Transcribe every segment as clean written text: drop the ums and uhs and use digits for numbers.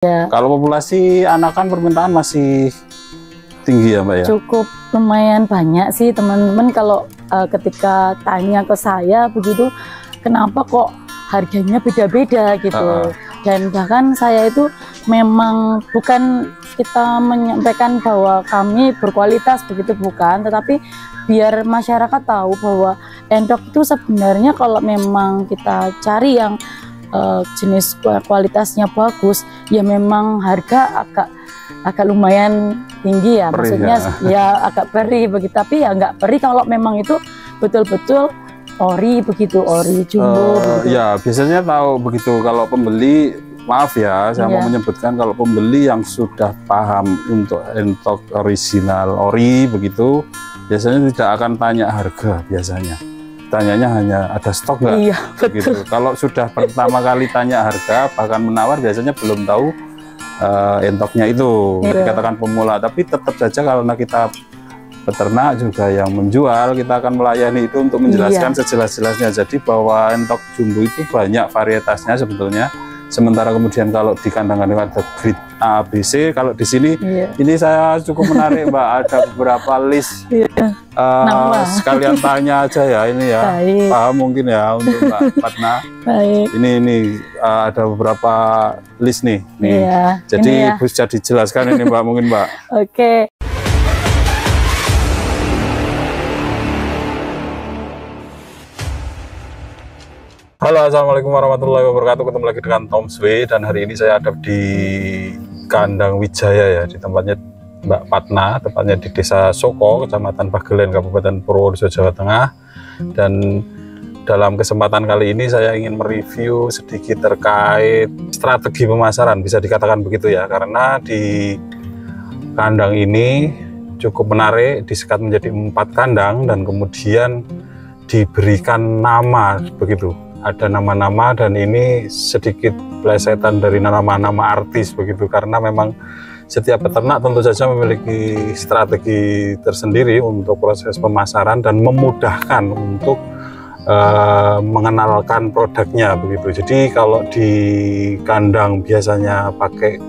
Ya. Kalau populasi anakan permintaan masih tinggi ya Mbak ya? Cukup lumayan banyak sih teman-teman kalau ketika tanya ke saya begitu, kenapa kok harganya beda-beda gitu. Dan bahkan saya itu memang bukan kita menyampaikan bahwa kami berkualitas begitu, bukan, tetapi biar masyarakat tahu bahwa endok itu sebenarnya kalau memang kita cari yang jenis kualitasnya bagus, ya memang harga agak lumayan tinggi ya, maksudnya ya agak perih begitu, tapi ya nggak perih kalau memang itu betul-betul ori begitu, ori jumbo begitu. Ya biasanya tahu begitu kalau pembeli, maaf ya saya mau menyebutkan, kalau pembeli yang sudah paham untuk entok original ori begitu, biasanya tidak akan tanya harga, biasanya tanyanya hanya ada stok nggak. Iya, betul. Gitu. Kalau sudah pertama kali tanya harga bahkan menawar, biasanya belum tahu entoknya itu, dikatakan pemula. Tapi tetap saja karena kita peternak juga yang menjual, kita akan melayani itu untuk menjelaskan sejelas-jelasnya. Jadi bahwa entok jumbo itu banyak varietasnya sebetulnya. Sementara kemudian kalau di kandang-kandang ada grade A, B, C, kalau di sini ini saya cukup menarik Mbak, ada beberapa list. Sekalian tanya aja ya ini ya, paham mungkin ya untuk Mbak Patna. Ini ada beberapa list nih. Jadi bisa dijelaskan ini Mbak, mungkin Mbak. Oke. Halo, assalamualaikum warahmatullahi wabarakatuh. Ketemu lagi dengan Tom Swe, dan hari ini saya ada di kandang Wijaya ya, di tempatnya Mbak Patna, tepatnya di Desa Soko, Kecamatan Pagelen, Kabupaten Purworejo, Jawa Tengah. Dan dalam kesempatan kali ini saya ingin mereview sedikit terkait strategi pemasaran, bisa dikatakan begitu ya, karena di kandang ini cukup menarik, disekat menjadi 4 kandang dan kemudian diberikan nama begitu. Ada nama-nama, dan ini sedikit plesetan dari nama-nama artis begitu, karena memang setiap peternak tentu saja memiliki strategi tersendiri untuk proses pemasaran dan memudahkan untuk mengenalkan produknya begitu. Jadi kalau di kandang biasanya pakai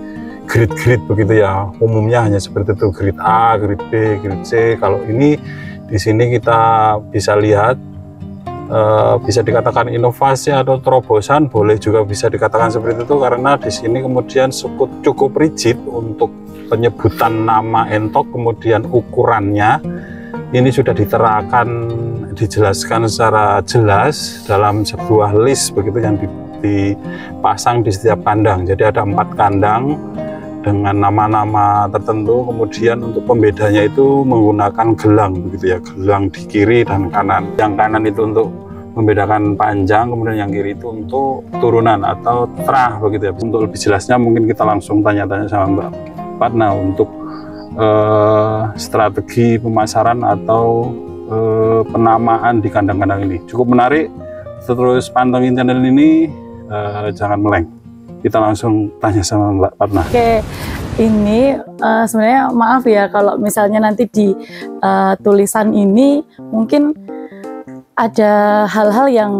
grade-grade begitu ya, umumnya hanya seperti itu, grade A, grade B, grade C. Kalau ini di sini kita bisa lihat, bisa dikatakan inovasi atau terobosan, boleh juga bisa dikatakan seperti itu, karena di sini kemudian cukup rigid untuk penyebutan nama entok, kemudian ukurannya ini sudah diterapkan, dijelaskan secara jelas dalam sebuah list begitu yang dipasang di setiap kandang. Jadi ada 4 kandang dengan nama-nama tertentu, kemudian untuk pembedanya itu menggunakan gelang begitu ya, gelang di kiri dan kanan. Yang kanan itu untuk membedakan panjang, kemudian yang kiri itu untuk turunan atau terah begitu ya. Untuk lebih jelasnya mungkin kita langsung tanya-tanya sama Mbak Patna untuk strategi pemasaran atau penamaan di kandang-kandang ini. Cukup menarik, terus pantengin channel ini, jangan meleng. Kita langsung tanya sama Mbak Patna. Oke, ini sebenarnya maaf ya kalau misalnya nanti di tulisan ini mungkin ada hal-hal yang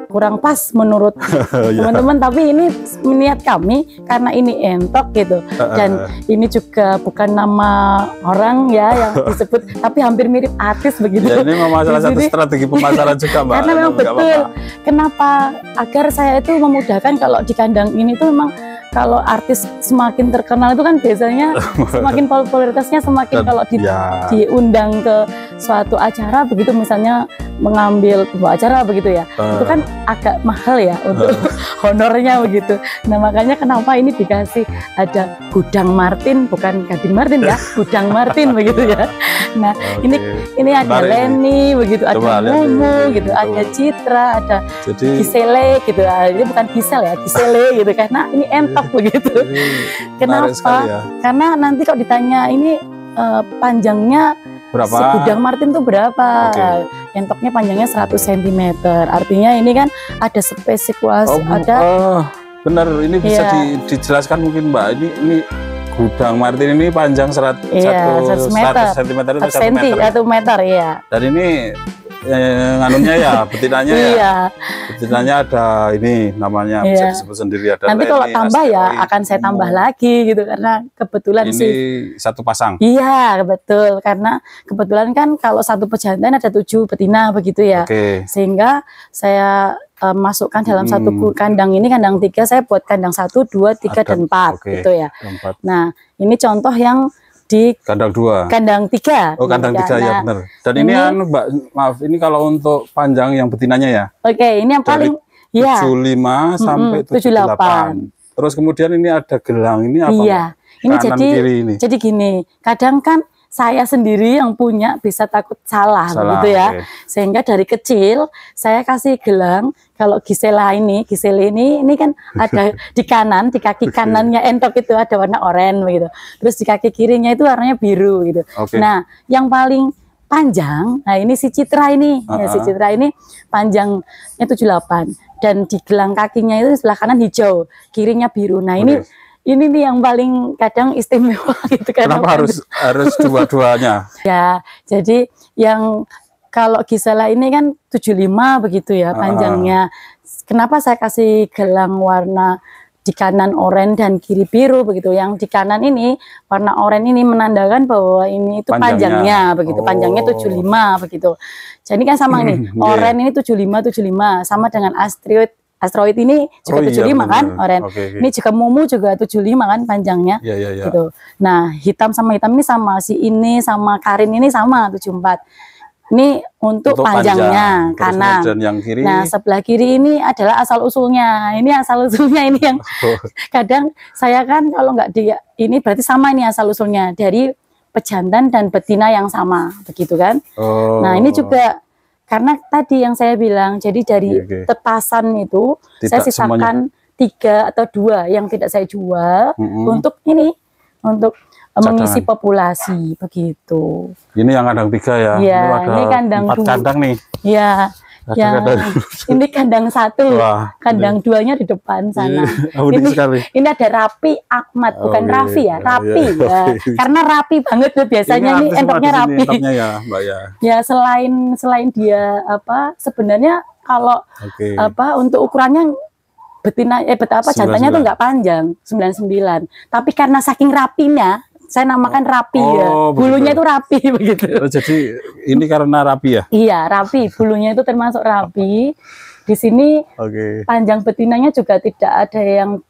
kurang pas menurut teman-teman, tapi ini niat kami karena ini entok gitu, dan ini juga bukan nama orang ya yang disebut, tapi hampir mirip artis begitu. Ya, ini memang salah satu strategi pemasaran juga Mbak. Karena memang betul. Kenapa? Agar saya itu memudahkan kalau di kandang ini tuh memang kalau artis semakin terkenal itu kan biasanya semakin popularitasnya semakin, kalau diundang ke suatu acara begitu, misalnya mengambil pembawa acara begitu ya, itu kan agak mahal ya untuk honornya begitu. Nah makanya kenapa ini dikasih ada Gudang Martin, bukan Gading Martin ya, Gudang Martin begitu ya. Nah ini ada Leni begitu, ada Mumu gitu, ada Citra, ada Gisele gitu. Ini bukan Gisel ya, Gisele gitu, karena ini entok begitu. Kenapa? Ya. Karena nanti kalau ditanya ini panjangnya berapa? Si Gudang Martin tuh berapa? Entoknya panjangnya 100 cm. Artinya ini kan ada spesifikasi, benar, ini bisa dijelaskan mungkin Mbak. Ini Gudang Martin ini panjang 100 cm atau 1 meter ya. Dan ini nganunya ya, betinanya ya. Iya. Betinanya ada ini namanya bisa disebut sendiri ada. Nanti kalau tambah ya akan saya tambah lagi gitu karena kebetulan ini sih. Satu pasang. Iya betul karena kebetulan kan kalau satu pejantan ada 7 betina begitu ya. Sehingga saya masukkan dalam satu kandang ini, kandang 3 saya buat kandang 1, 2, 3 dan 4 gitu ya. 4. Nah ini contoh yang di kandang 2, kandang 3. Oh kandang 3 ya benar. Dan ini Mbak, maaf ini kalau untuk panjang yang betinanya ya. Oke, ini yang paling ya 75 sampai 78. Terus kemudian ini ada gelang ini apa? Iya, ini kanan, kiri ini. Jadi gini, kadang kan saya sendiri yang punya bisa takut salah begitu ya. Sehingga dari kecil saya kasih gelang. Kalau Gisela ini kan ada di kanan, di kaki kanannya entok itu ada warna oranye begitu. Terus di kaki kirinya itu warnanya biru gitu. Nah, yang paling panjang, nah ini si Citra ini, ya, si Citra ini panjangnya 78 dan di gelang kakinya itu sebelah kanan hijau, kirinya biru. Nah, ini nih yang paling kadang istimewa gitu kan. Kenapa harus dua-duanya? Ya, jadi yang kalau Gisela ini kan 75 begitu ya panjangnya. Kenapa saya kasih gelang warna di kanan oranye dan kiri biru begitu. Yang di kanan ini warna oranye ini menandakan bahwa ini itu panjangnya begitu. Panjangnya 75 begitu. Jadi kan sama nih. Oranye ini 75 sama dengan Asteroid ini juga 75 kan, oranye. Ini juga Mumu juga 75 kan panjangnya. Gitu. Nah, hitam sama hitam ini sama, si ini sama Karin ini sama 74. Ini untuk panjangnya kanan. Yang kiri. Nah, sebelah kiri ini adalah asal usulnya. Ini asal usulnya ini yang kadang saya kan kalau nggak ini berarti sama ini asal usulnya dari pejantan dan betina yang sama, begitu kan? Nah, ini juga karena tadi yang saya bilang, jadi dari tetasan itu saya sisakan 3 atau 2 yang tidak saya jual untuk ini, untuk mengisi populasi begitu. Ini yang kandang 3 ya. Iya, ini kandang 4 kandang nih. Iya. Ya, ini kandang 1, kandang 2-nya di depan sana. Ini ada Rapi Ahmad, bukan Raffi ya, Rapi. Ya. Karena rapi banget tuh biasanya ini entoknya rapi. Ya, Mbak ya. Ya selain dia sebenarnya kalau untuk ukurannya betina jantannya tuh nggak panjang 99. Tapi karena saking rapinya saya namakan rapi ya. Bulunya itu rapi begitu. Jadi ini karena rapi ya? Iya, rapi. Bulunya itu termasuk rapi. Di sini panjang betinanya juga tidak ada yang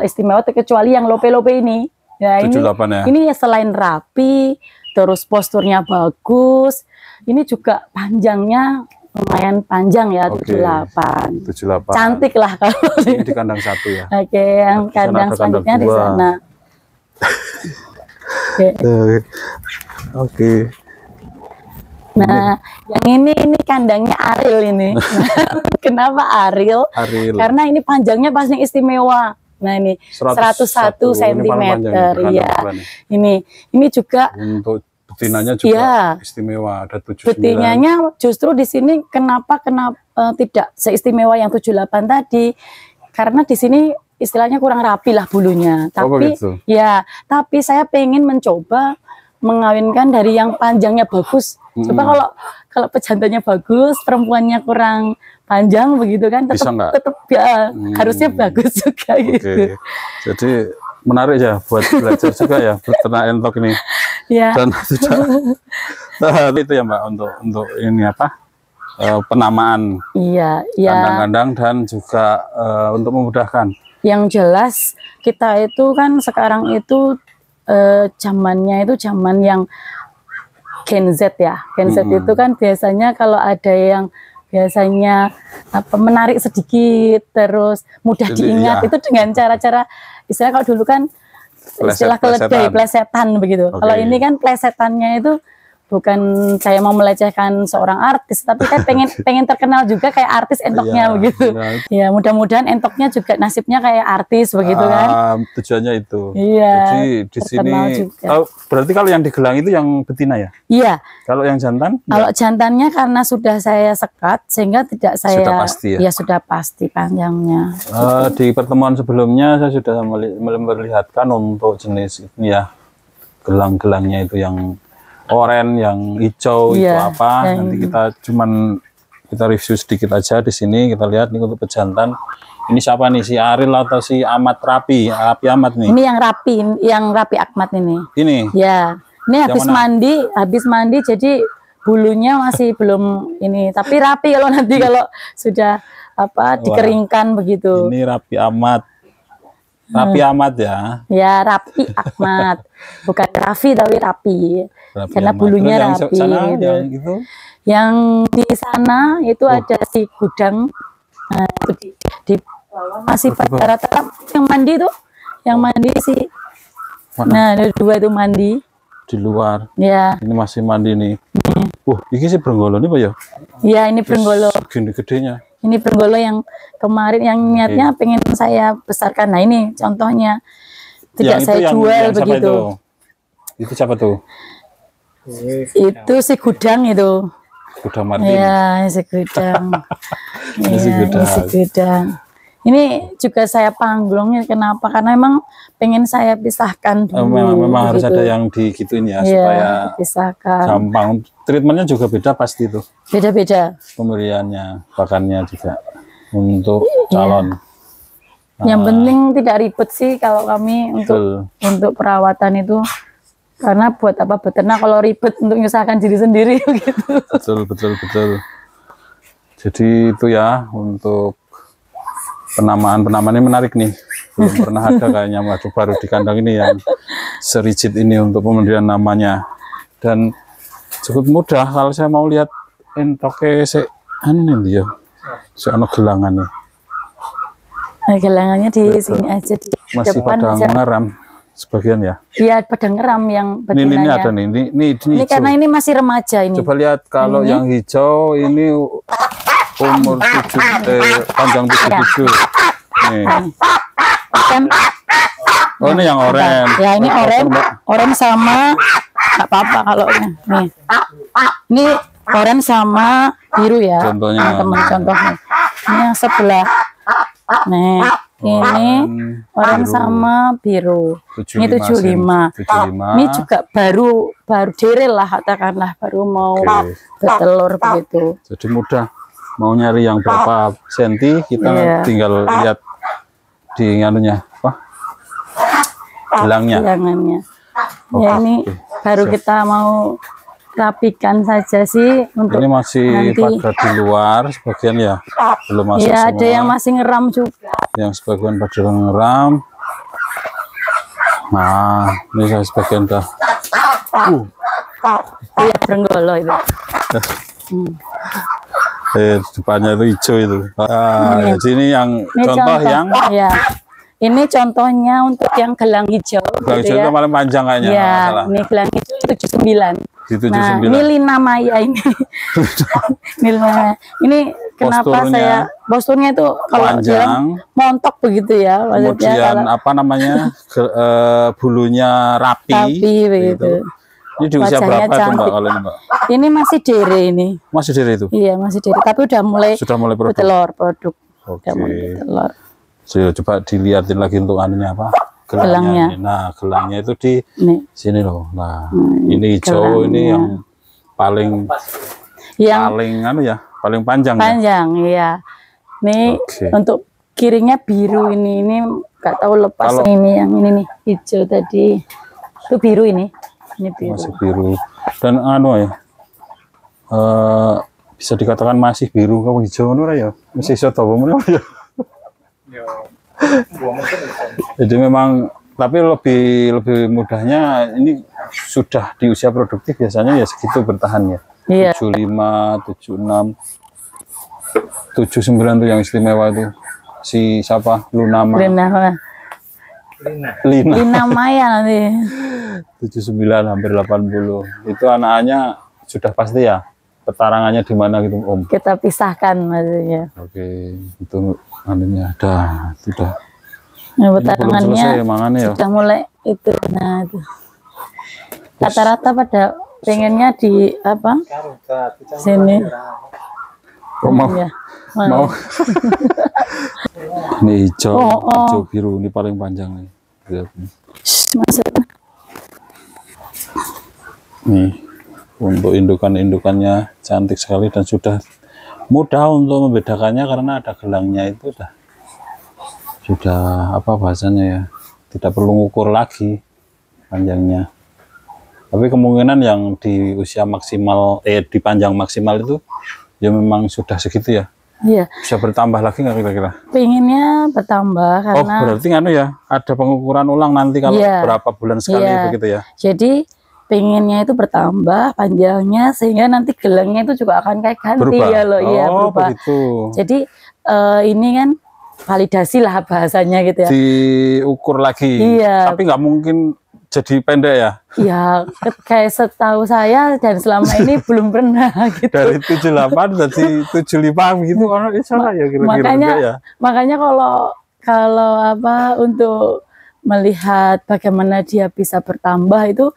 istimewa kecuali yang lope-lope ini. Ya, 78 ya. Ini selain rapi, terus posturnya bagus. Ini juga panjangnya lumayan panjang ya, 78. Cantik lah kalau ini di kandang 1 ya. Yang kandang selanjutnya di sana. Nah, yang ini kandangnya Ariel ini. Kenapa Ariel? Karena ini panjangnya pasti istimewa. Nah, ini 101 cm. Iya. Ini juga untuk betinanya juga istimewa, ada 79. Betinanya justru di sini kenapa tidak seistimewa yang 78 tadi? Karena di sini istilahnya kurang rapi lah bulunya, tapi tapi saya pengen mencoba mengawinkan dari yang panjangnya bagus. Coba kalau pejantannya bagus, perempuannya kurang panjang begitu kan, tetap ya harusnya bagus juga gitu. Jadi menarik ya buat belajar juga ya beternak entok ini. Dan itu ya Mbak untuk ini penamaan kandang-kandang dan juga untuk memudahkan. Yang jelas kita itu kan sekarang itu zamannya itu zaman yang Gen Z ya. Gen Z itu kan biasanya kalau ada yang biasanya menarik sedikit terus mudah diingat itu dengan cara-cara istilah kalau dulu kan istilah keledai, plesetan begitu. Kalau ini kan plesetannya itu bukan saya mau melecehkan seorang artis, tapi kan pengen terkenal juga kayak artis entoknya begitu. Ya mudah-mudahan entoknya juga nasibnya kayak artis begitu kan. Tujuannya itu. Iya. Jadi di sini berarti kalau yang digelang itu yang betina ya? Iya. Kalau yang jantan? Kalau jantannya karena sudah saya sekat sehingga tidak saya sudah pasti ya? Ya sudah pasti panjangnya. Di pertemuan sebelumnya saya sudah memperlihatkan untuk jenis ini ya, gelang-gelangnya itu yang oranye, yang hijau itu Iya, apa? yang Nanti kita review sedikit aja di sini. Kita lihat nih untuk pejantan. Ini siapa nih, si Ariel atau si Ahmad Rapi Ahmad nih? Ini yang Rapi Ahmad ini. Ini? Ya, ini habis mandi jadi bulunya masih belum ini, tapi rapi kalau nanti kalau sudah dikeringkan begitu. Ini Rapi Ahmad. Rapi Ahmad ya? Ya, Rapi Ahmad. Bukan Raffi tapi Rapi. Karena bulunya rapi. Gitu. Yang di sana itu ada si gudang. Nah, itu di bawah masih pada rata yang mandi tuh, yang mandi sih. Nah, ada 2 itu mandi di luar. Ya. Ini masih mandi nih. Ini sih Brenggolo nih Pak ya? Iya, ini Brenggolo. Gini gedenya. Ini Brenggolo yang kemarin yang niatnya pengen saya besarkan. Nah, ini contohnya. Tidak saya jual begitu. Itu siapa tuh? Itu si gudang itu. Gudang Martin. Ya, si gudang. Ini si gudang. Ini juga saya panggungnya kenapa? Karena memang pengen saya pisahkan dulu. Memang harus ada yang digituin ya, supaya pisahkan. Gampang. Treatmentnya juga beda pasti tuh. Beda-beda. Pemberiannya, pakannya juga untuk calon. Yang penting tidak ribet sih kalau kami untuk perawatan itu. Karena buat apa beternak kalau ribet untuk menyusahkan diri sendiri gitu. Betul. Jadi itu ya untuk penamaan ini menarik nih. Belum pernah ada kayaknya baru di kandang ini yang serigit ini untuk pemberian namanya. Dan cukup mudah kalau saya mau lihat entoke ini dia. Soalnya gelangan nih. Nah, gelangannya di sini aja di masih depan pada ngeram sebagian ya. Iya, pada ngeram yang betinanya. Ini ada nih, ini karena ini masih remaja ini. Coba lihat kalau yang hijau ini umur 7 panjang 77. Nih. Kan ini yang oranye. Ya, ini oranye sama enggak apa-apa kalau nih. Ini oranye sama biru ya. Contohnya. Teman contohnya. Ini yang sebelah. Nih, ini oranye sama biru. 75, ini 75. Ini juga baru derel lah katakanlah, baru mau bertelur begitu. Jadi mudah mau nyari yang berapa senti kita tinggal lihat di nganunya gelangannya. Ya ini baru kita mau rapikan saja sih untuk ini masih nanti. Pada di luar sebagian ya belum masuk semua. Ada yang masih ngeram juga, yang sebagian pada ngeram. Nah ini saya sebagian dah iya Brenggolo itu. Depannya itu hijau itu. Jadi ini yang ini contoh yang ini contohnya untuk yang gelang hijau. Gelang hijau itu paling panjang kayaknya. Ya, ini gelang hijau 79. Nah, ini Lina Maya ini. Ini kenapa posturnya itu kalau bilang montok begitu ya. Kemudian apa namanya bulunya rapi begitu. Ini di usia berapa itu Mbak kalau ini Mbak? Ini masih dere ini. Masih dere itu? Iya masih dere, tapi udah mulai produk. Oke. Coba dilihatin lagi untuk anunya apa? Gelangnya. Nah, gelangnya itu di sini loh. Nah, ini hijau ini yang paling paling panjang. Panjang ya. Ini untuk kirinya biru ini nggak tahu lepas ini yang ini nih hijau tadi itu biru ini. Ini biru. Masih biru. Dan bisa dikatakan masih biru kalau hijau ya. Masih iso to ya. Jadi memang tapi lebih mudahnya ini sudah di usia produktif biasanya ya segitu bertahan ya. Iya. 75, 76, 79 tuh yang istimewa itu si siapa Lina Maya nanti 79 hampir 80 itu anak-anaknya sudah pasti ya petarangannya di mana gitu Om. Kita pisahkan maksudnya. Oke, itu anunya dah sudah. Nah, petarangannya sudah mulai itu. Nah, itu. Rata-rata pada pengennya di apa? Sini. Mau. Ini hijau biru ini paling panjang nih. Nih, Untuk indukan-indukannya cantik sekali dan sudah mudah untuk membedakannya karena ada gelangnya itu sudah apa bahasanya ya, tidak perlu ngukur lagi panjangnya. Tapi kemungkinan yang di usia maksimal di panjang maksimal itu ya memang sudah segitu ya. Iya. Bisa bertambah lagi nggak kira-kira? Pengennya bertambah karena. Oh berarti ya ada pengukuran ulang nanti kalau berapa bulan sekali begitu ya? Jadi pengennya itu bertambah panjangnya sehingga nanti gelangnya itu juga akan kayak ganti berubah. Ya loh, iya berubah. Begitu. Jadi ini kan validasi lah bahasanya gitu ya. Diukur lagi. Iya. Tapi nggak mungkin jadi pendek ya? Ya kayak setahu saya dan selama ini belum pernah gitu. Dari 78 jadi 75 gitu kan salah ya kira-kira. Makanya kalau apa untuk melihat bagaimana dia bisa bertambah itu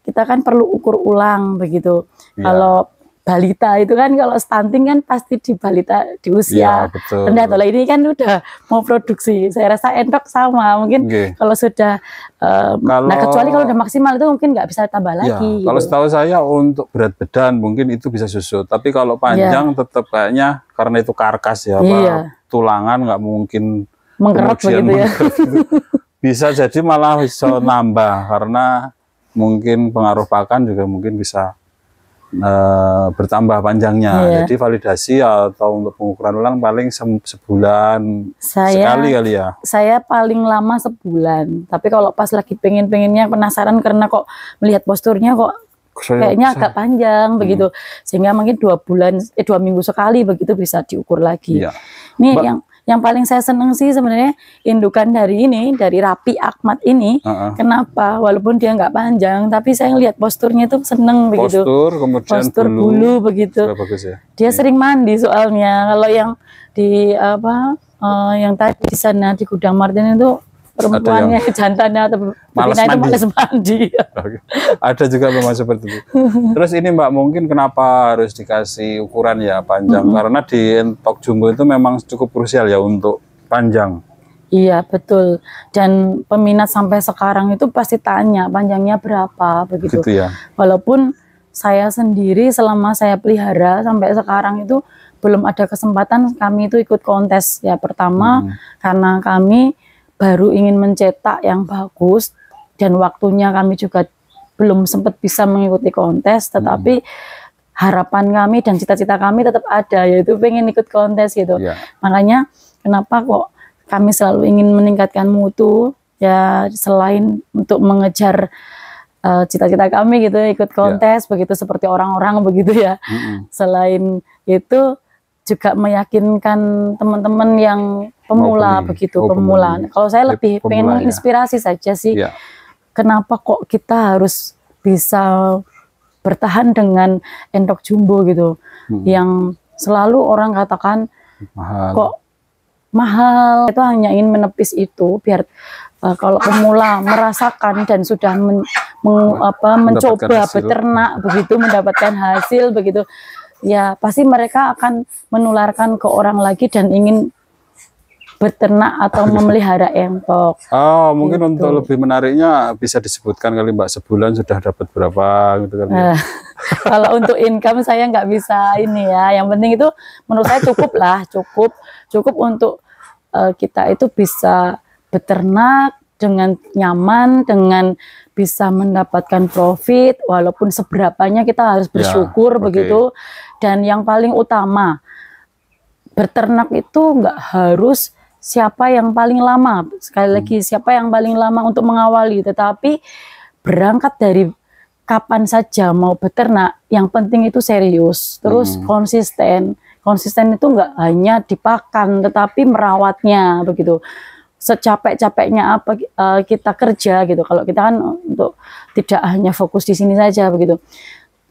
kita kan perlu ukur ulang begitu. Ya. Kalau balita itu kan kalau stunting kan pasti di balita di usia rendah. Kalau ini kan udah mau produksi. Saya rasa entok sama mungkin kalau sudah nah kecuali kalau udah maksimal itu mungkin nggak bisa tambah lagi. Gitu. Kalau setahu saya untuk berat badan mungkin itu bisa susut. Tapi kalau panjang tetap kayaknya karena itu karkas ya, tulangan nggak mungkin mengkerut begitu ya. Bisa jadi malah bisa nambah karena mungkin pengaruh pakan juga mungkin bisa bertambah panjangnya. Jadi validasi atau untuk pengukuran ulang paling sebulan sekali kali ya. Saya paling lama sebulan. Tapi kalau pas lagi pengennya penasaran karena kok melihat posturnya kok kayaknya agak panjang begitu. Sehingga mungkin 2 minggu sekali begitu bisa diukur lagi. Ini yang paling saya seneng sih sebenarnya indukan dari Rapi Ahmad ini. Kenapa? Walaupun dia nggak panjang, tapi saya ngelihat posturnya itu seneng begitu. Kemudian postur bulu begitu. Bagus ya. Dia sering mandi soalnya. Kalau yang di yang tadi di sana di Gudang Martin itu perempuannya jantannya atau malas mandi. Ada juga memang seperti itu. Terus ini Mbak, mungkin kenapa harus dikasih ukuran ya panjang? Karena di entok jumbo itu memang cukup krusial ya untuk panjang. Iya betul. Dan peminat sampai sekarang itu pasti tanya panjangnya berapa begitu. Ya. Walaupun saya sendiri selama saya pelihara sampai sekarang itu belum ada kesempatan kami itu ikut kontes ya. Pertama karena kami baru ingin mencetak yang bagus dan waktunya kami juga belum sempat bisa mengikuti kontes, tetapi harapan kami dan cita-cita kami tetap ada, yaitu pengen ikut kontes gitu. Makanya kenapa kok kami selalu ingin meningkatkan mutu ya, selain untuk mengejar cita-cita kami gitu, ikut kontes begitu seperti orang-orang begitu ya. Selain itu juga meyakinkan teman-teman yang pemula begitu, pemula. Kalau saya lebih pengen menginspirasi saja sih. Kenapa kok kita harus bisa bertahan dengan entok jumbo gitu, yang selalu orang katakan kok mahal. Itu hanya ingin menepis itu biar kalau pemula merasakan dan sudah mencoba beternak begitu, mendapatkan hasil begitu. Ya pasti mereka akan menularkan ke orang lagi dan ingin beternak atau memelihara entok. Oh mungkin gitu. Untuk lebih menariknya bisa disebutkan kali Mbak, sebulan sudah dapat berapa gitu kan? Kalau untuk income saya nggak bisa ini ya. Yang penting itu menurut saya cukup lah, cukup untuk kita itu bisa beternak dengan nyaman, dengan bisa mendapatkan profit, walaupun seberapanya kita harus bersyukur begitu. Dan yang paling utama, beternak itu nggak harus siapa yang paling lama. Sekali lagi, siapa yang paling lama untuk mengawali, tetapi berangkat dari kapan saja mau beternak, yang penting itu serius, terus konsisten. Konsisten itu nggak hanya dipakan, tetapi merawatnya begitu. Secapek-capeknya apa kita kerja gitu. Kalau kita kan untuk tidak hanya fokus di sini saja begitu.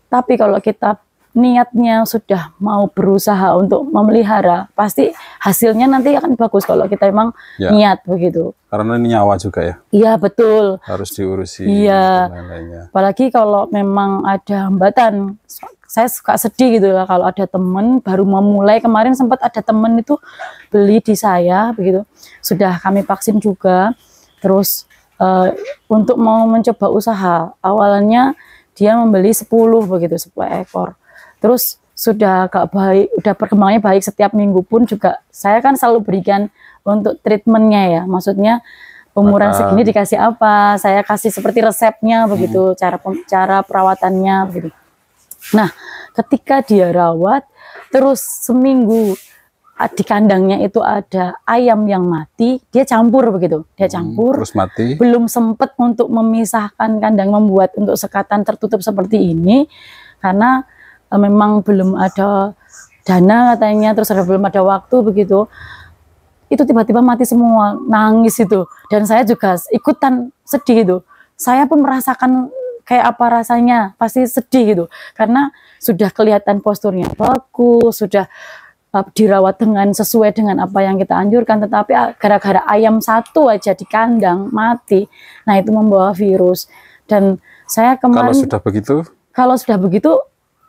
Tapi kalau kita niatnya sudah mau berusaha untuk memelihara, pasti hasilnya nanti akan bagus kalau kita emang niat begitu. Karena ini nyawa juga ya. Iya betul. Harus diurusi. Iya. Apalagi kalau memang ada hambatan. Saya suka sedih gitu lah kalau ada temen baru memulai. Kemarin sempat ada temen itu beli di saya begitu. Sudah kami vaksin juga. Terus untuk mau mencoba usaha, awalnya dia membeli 10 begitu, 10 ekor. Terus sudah agak baik, udah perkembangannya baik, setiap minggu pun juga saya kan selalu berikan untuk treatmentnya ya, maksudnya umuran segini dikasih apa, saya kasih seperti resepnya begitu, cara perawatannya begitu. Nah, ketika dia rawat, terus seminggu di kandangnya itu ada ayam yang mati, dia campur begitu, dia campur, terus mati. Belum sempat untuk memisahkan kandang, membuat untuk sekatan tertutup seperti ini, karena memang belum ada dana katanya, terus belum ada waktu begitu. Itu tiba-tiba mati semua, nangis itu, dan saya juga ikutan sedih itu. Saya pun merasakan kayak apa rasanya, pasti sedih gitu, karena sudah kelihatan posturnya bagus, sudah dirawat dengan sesuai dengan apa yang kita anjurkan, tetapi gara-gara ayam satu aja di kandang mati, nah itu membawa virus. Dan saya kemarin kalau sudah begitu,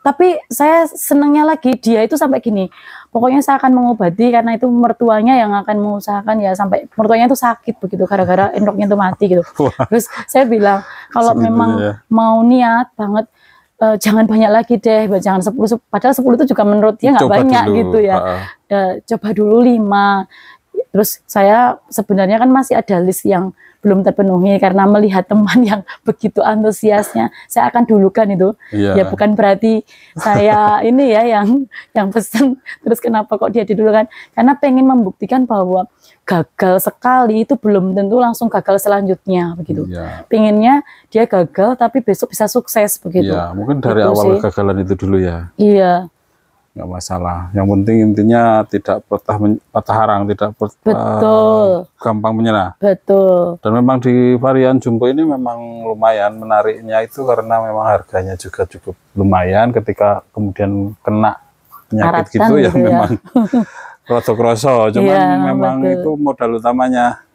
tapi saya senangnya lagi dia itu sampai gini, pokoknya saya akan mengobati, karena itu mertuanya yang akan mengusahakan ya, sampai mertuanya itu sakit begitu gara-gara endoknya itu mati gitu. Terus saya bilang kalau memang mau niat banget, jangan banyak lagi deh, jangan 10, padahal 10 itu juga menurut dia nggak banyak dulu, gitu ya. Coba dulu 5. Terus saya sebenarnya kan masih ada list yang belum terpenuhi, karena melihat teman yang begitu antusiasnya, saya akan dulukan itu. Ya bukan berarti saya ini ya yang pesen terus kenapa kok dia didulukan, karena pengen membuktikan bahwa gagal sekali itu belum tentu langsung gagal selanjutnya begitu. Pengennya dia gagal tapi besok bisa sukses begitu. Mungkin dari gitu awal kegagalan itu dulu ya. Nggak masalah. Yang penting intinya tidak patah harang, tidak gampang menyerah. Dan memang di varian jumbo ini memang lumayan menariknya itu karena memang harganya juga cukup lumayan. Ketika kemudian kena penyakit gitu ya memang kroso-kroso. Cuman memang itu modal utamanya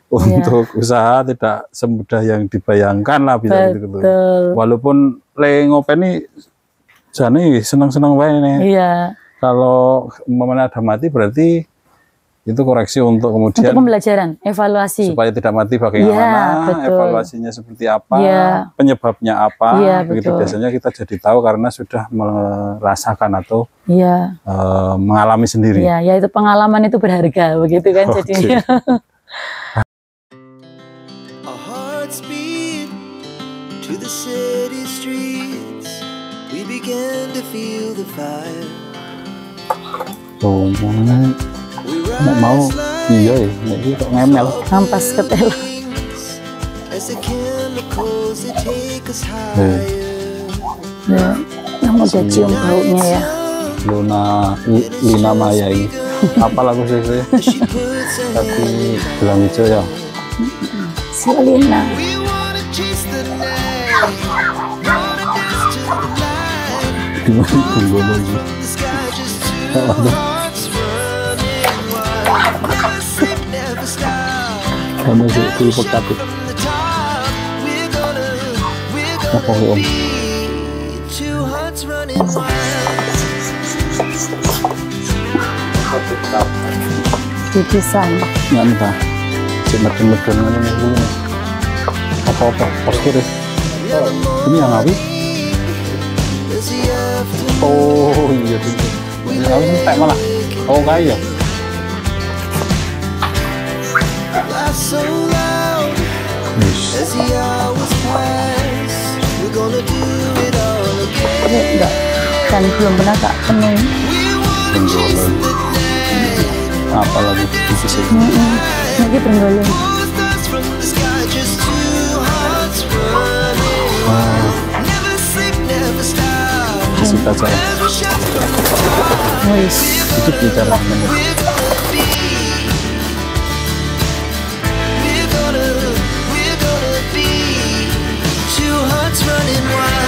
untuk usaha tidak semudah yang dibayangkan lah bisa gitu. Walaupun ngopi ini jane senang-senang wae nih. Kalau umpamanya ada mati berarti itu koreksi untuk kemudian pembelajaran, evaluasi supaya tidak mati bagaimana, evaluasinya seperti apa, penyebabnya apa, begitu biasanya kita jadi tahu karena sudah merasakan atau mengalami sendiri. Ya itu pengalaman itu berharga begitu kan jadinya. Mau iya ya, ini kok ngemel ampas ketela. Yang mau cium baunya ya. Lina Maya ini apa lagu sih tapi gelang hijau ya si Lina. Gimana tunggu lagi kamu sih full pekat apa om dipisan nggak entah cemeten-meten ini apa postur ini yang habis. Oh iya betul. Ini habis entek malah. Oh kaya. Enggak, kan belum pernah tak penuh. Apa lagi di sini? Lagi penggolong. Suka cara. Itu bicara running wild.